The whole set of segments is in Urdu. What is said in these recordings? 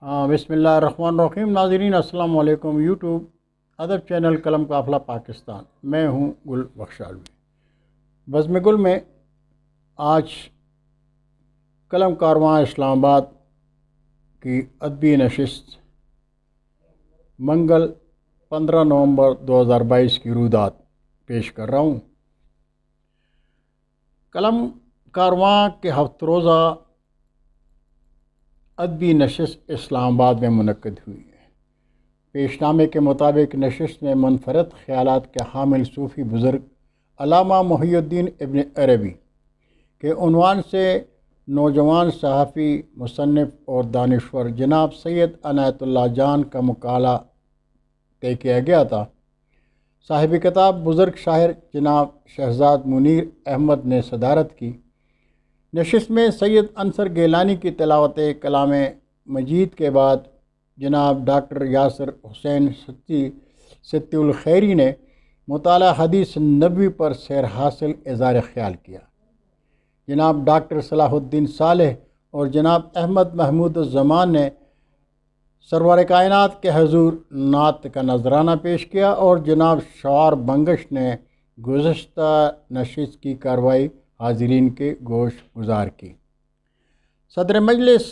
بسم اللہ الرحمن الرحیم۔ ناظرین السلام علیکم۔ یوٹیوب ادب چینل قلم قافلہ پاکستان، میں ہوں گل بخشالوی۔ بزم گل میں آج قلم کارواں اسلام آباد کی ادبی نشست منگل 15 نومبر 2022 کی رویداد پیش کر رہا ہوں۔ قلم کارواں کے ہفتہ روزہ ادبی نشست اسلام آباد میں منعقد ہوئی ہے۔ پیش نامے کے مطابق نشست میں منفرد خیالات کے حامل صوفی بزرگ علامہ محی الدین ابن عربی کے عنوان سے نوجوان صحافی، مصنف اور دانشور جناب سید عنایت اللہ جان کا مقالہ طے کیا گیا تھا۔ صاحب کتاب بزرگ شاعر جناب شہزاد منیر احمد نے صدارت کی۔ نشست میں سید عنصر گیلانی کی تلاوت کلام مجید کے بعد جناب ڈاکٹر یاسر حسین ستی الخیری نے مطالعہ حدیث نبوی پر سیر حاصل اظہار خیال کیا۔ جناب ڈاکٹر صلاح الدین صالح اور جناب احمد محمود الزمان نے سرور کائنات کے حضور نعت کا نذرانہ پیش کیا اور جناب شعار بنگش نے گزشتہ نشست کی کارروائی حاضرین کے گوش گزار کی۔ صدر مجلس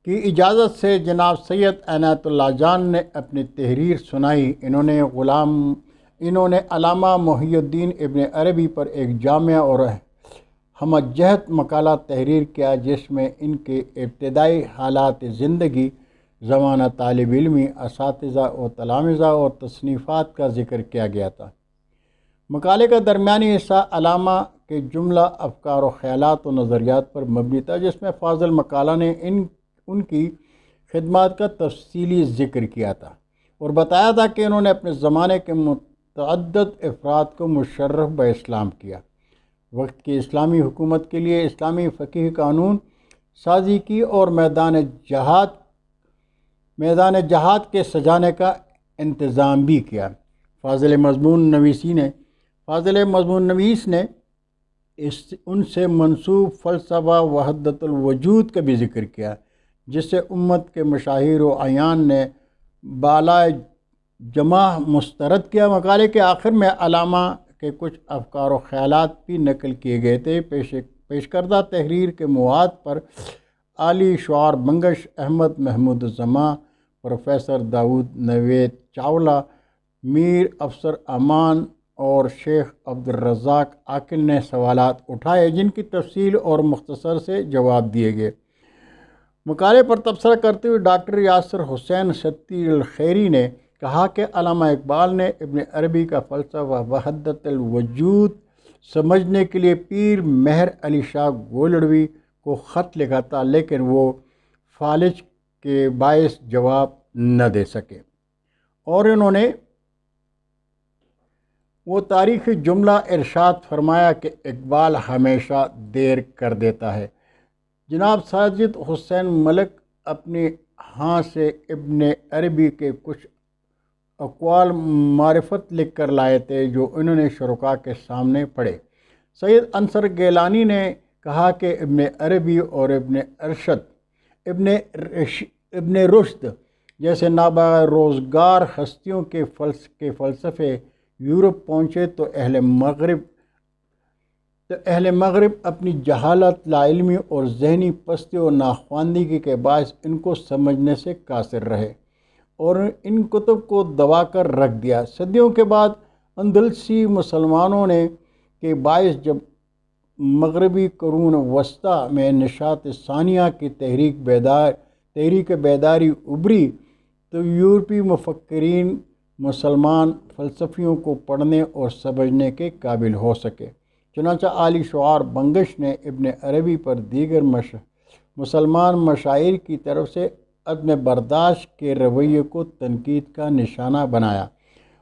کی اجازت سے جناب سید عنایت اللہ جان نے اپنی تحریر سنائی۔ انہوں نے علامہ محی الدین ابن عربی پر ایک جامع اور ہمہ جہت مقالہ تحریر کیا، جس میں ان کے ابتدائی حالات زندگی، زمانہ طالب علمی، اساتذہ و تلامذہ اور تصنیفات کا ذکر کیا گیا تھا۔ مقالے کا درمیانی حصہ علامہ کے جملہ افکار و خیالات و نظریات پر مبنی تھا، جس میں فاضل مقالہ نے ان کی خدمات کا تفصیلی ذکر کیا تھا اور بتایا تھا کہ انہوں نے اپنے زمانے کے متعدد افراد کو مشرف بہ اسلام کیا، وقت کی اسلامی حکومت کے لیے اسلامی فقہ قانون سازی کی اور میدان جہاد کے سجانے کا انتظام بھی کیا۔ فاضل مضمون نویس نے ان سے منسوب فلسفہ وحدت الوجود کا بھی ذکر کیا، جس سے امت کے مشاہیر و اعیان نے بالائے جمع مسترد کیا۔ مقالے کے آخر میں علامہ کے کچھ افکار و خیالات بھی نقل کیے گئے تھے۔ پیش کردہ تحریر کے مواد پر عالی شعار بنگش، احمد محمود الزماں، پروفیسر داؤد نوید چاولہ، میر افسر امان اور شیخ عبدالرزاق عاقل نے سوالات اٹھائے، جن کی تفصیل اور مختصر سے جواب دیے گئے۔ مقالے پر تبصرہ کرتے ہوئے ڈاکٹر یاسر حسین ستی الخیری نے کہا کہ علامہ اقبال نے ابن عربی کا فلسفہ وحدت الوجود سمجھنے کے لیے پیر مہر علی شاہ گولڑوی کو خط لکھا تھا، لیکن وہ فالج کے باعث جواب نہ دے سکے اور انہوں نے وہ تاریخی جملہ ارشاد فرمایا کہ اقبال ہمیشہ دیر کر دیتا ہے۔ جناب ساجد حسین ملک اپنی ہاں سے ابن عربی کے کچھ اقوال معرفت لکھ کر لائے تھے، جو انہوں نے شرکاء کے سامنے پڑھے۔ سید عنصر گیلانی نے کہا کہ ابن عربی اور ابن رشد جیسے نابروزگار ہستیوں کے فلسفے یورپ پہنچے تو اہل مغرب اپنی جہالت، لا علمی اور ذہنی پستی و ناخواندگی کے باعث ان کو سمجھنے سے قاصر رہے اور ان کتب کو دبا کر رکھ دیا۔ صدیوں کے بعد اندلسی مسلمانوں کے باعث جب مغربی قرون وسطیٰ میں نشاط ثانیہ کی تحریک بیداری ابھری تو یورپی مفکرین مسلمان فلسفیوں کو پڑھنے اور سمجھنے کے قابل ہو سکے۔ چنانچہ عالی شعار بنگش نے ابن عربی پر دیگر مسلمان مشاہیر کی طرف سے عدم برداشت کے رویے کو تنقید کا نشانہ بنایا۔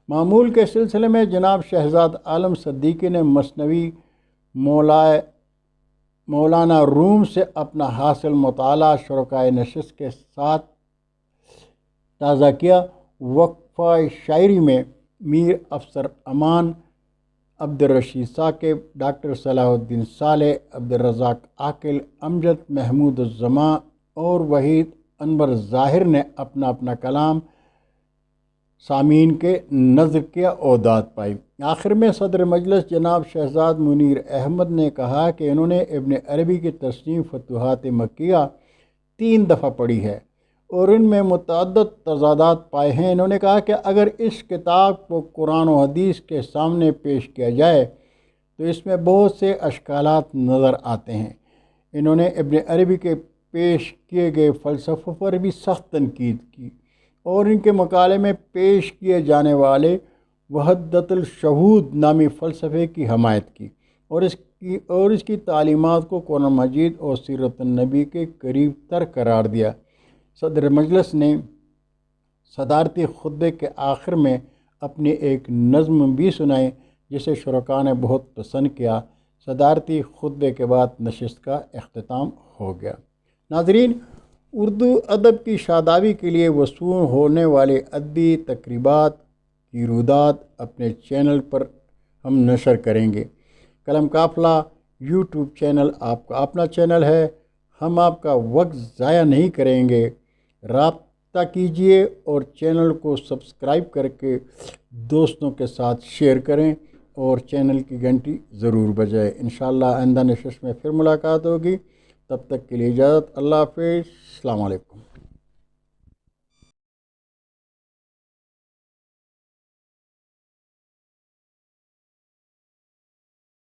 معمول کے سلسلے میں جناب شہزاد عالم صدیقی نے مثنوی مولانا روم سے اپنا حاصل مطالعہ شرکائے نشست کے ساتھ تازہ کیا۔ وقفہ شاعری میں میر افسر امان، عبدالرشید ثاقب، ڈاکٹر صلاح الدین صالح، عبدالرزاق عاقل، امجد محمود الزماں اور وحید انور ظاہر نے اپنا اپنا کلام سامعین کے نظر کیا اور داد پائی۔ آخر میں صدر مجلس جناب شہزاد منیر احمد نے کہا کہ انہوں نے ابن عربی کی تصنیف فتوحات مکیہ 3 دفعہ پڑھی ہے اور ان میں متعدد تضادات پائے ہیں۔ انہوں نے کہا کہ اگر اس کتاب کو قرآن و حدیث کے سامنے پیش کیا جائے تو اس میں بہت سے اشکالات نظر آتے ہیں۔ انہوں نے ابن عربی کے پیش کیے گئے فلسفوں پر بھی سخت تنقید کی اور ان کے مقالے میں پیش کیے جانے والے وحدت الشہود نامی فلسفے کی حمایت کی اور اس کی تعلیمات کو قرآن مجید اور سیرت النبی کے قریب تر قرار دیا۔ صدر مجلس نے صدارتی خطبے کے آخر میں اپنی ایک نظم بھی سنائی جسے شرکاء نے بہت پسند کیا۔ صدارتی خطبے کے بعد نشست کا اختتام ہو گیا۔ ناظرین، اردو ادب کی شادابی کے لیے وصول ہونے والے ادبی تقریبات کی رویداد اپنے چینل پر ہم نشر کریں گے۔ قلم قافلہ یوٹیوب چینل آپ کا اپنا چینل ہے، ہم آپ کا وقت ضائع نہیں کریں گے۔ رابطہ کیجیے اور چینل کو سبسکرائب کر کے دوستوں کے ساتھ شیئر کریں اور چینل کی گھنٹی ضرور بجائیں۔ انشاءاللہ آئندہ نشست میں پھر ملاقات ہوگی، تب تک کے لیے اجازت۔ اللہ حافظ، السلام علیکم۔